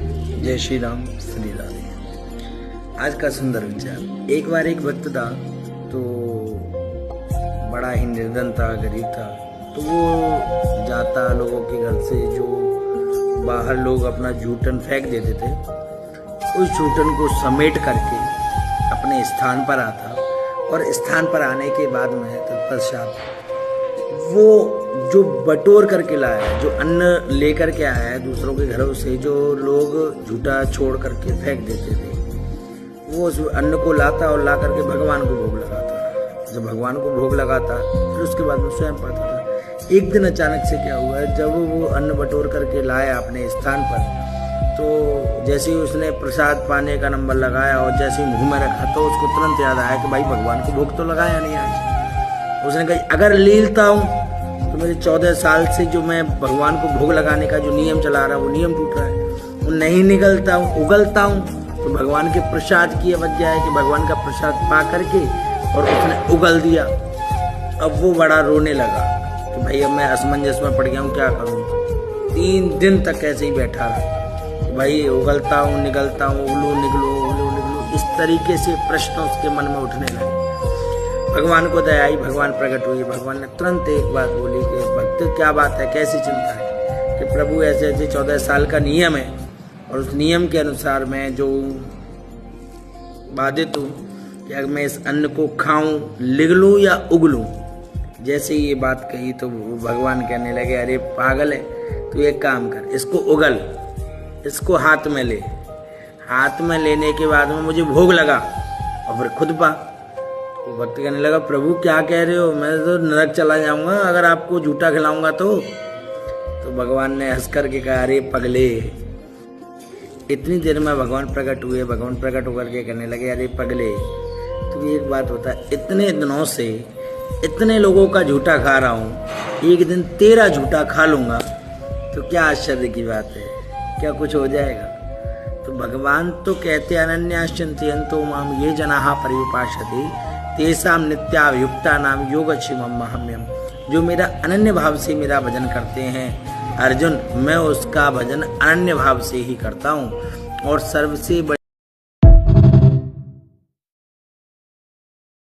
जय श्री राम, श्री राधे। आज का सुंदर विचार। एक बार एक भक्त था, तो बड़ा ही निर्धन था, गरीब था। तो वो जाता लोगों के घर से, जो बाहर लोग अपना जूठन फेंक देते थे, उस जूठन को समेट करके अपने स्थान पर आता। और स्थान पर आने के बाद में तत्पश्चात वो जो बटोर करके लाया है, जो अन्न लेकर के आया है दूसरों के घरों से, जो लोग झूठा छोड़ करके फेंक देते थे, वो उस अन्न को लाता और ला करके भगवान को भोग लगाता। जब भगवान को भोग लगाता फिर उसके बाद में स्वयं पड़ता था। एक दिन अचानक से क्या हुआ, जब वो अन्न बटोर करके लाया अपने स्थान पर, तो जैसे ही उसने प्रसाद पाने का नंबर लगाया और जैसे ही मुंह में रखा, तो उसको तुरंत याद आया कि भाई भगवान को भोग तो लगाया नहीं आज। उसने कहा अगर ले लेता हूँ तो मेरे 14 साल से जो मैं भगवान को भोग लगाने का जो नियम चला रहा, वो नियम टूट रहा है। वो नहीं निकलता हूँ, उगलता हूँ तो भगवान के प्रसाद की वजह है कि भगवान का प्रसाद पा करके और उसने उगल दिया। अब वो बड़ा रोने लगा कि भाई अब मैं असमंजस में पड़ गया हूँ, क्या करूँ। 3 दिन तक ऐसे ही बैठा रहा, भाई उगलता हूँ, निकलता हूँ, उगलू निकलू। इस तरीके से प्रश्न उसके मन में उठने लगे। भगवान को दया आई, भगवान प्रकट हुए। भगवान ने तुरंत एक बात बोली कि भक्त क्या बात है, कैसी चिंता है, कि प्रभु ऐसे ऐसे 14 साल का नियम है और उस नियम के अनुसार मैं जो बाधित हूँ कि अगर मैं इस अन्न को खाऊं, लिगलूं या उगलूं। जैसे ही ये बात कही तो भगवान कहने लगे, अरे पागल है, तू एक काम कर, इसको उगल, इसको हाथ में ले, हाथ में लेने के बाद में मुझे भोग लगा और फिर खुद पा। वो भक्त कहने लगा, प्रभु क्या कह रहे हो, मैं तो नरक चला जाऊंगा अगर आपको झूठा खिलाऊंगा तो भगवान ने हंस करके कहा, अरे पगले। इतनी देर में भगवान प्रकट हुए। भगवान प्रकट होकर के कहने लगे, अरे पगले, तो एक बात होता है, इतने दिनों से इतने लोगों का झूठा खा रहा हूँ, एक दिन तेरा झूठा खा लूंगा तो क्या आश्चर्य की बात है, क्या कुछ हो जाएगा। तो भगवान तो कहते अनन्याश्चिन्तयन्तो माम ये जनाः पर्युपासते तेषां नित्याभियुक्ता नाम योगक्षेमं महम्यम। जो मेरा अनन्य भाव से मेरा भजन करते हैं अर्जुन, मैं उसका भजन अनन्य भाव से ही करता हूँ। और सर्वसे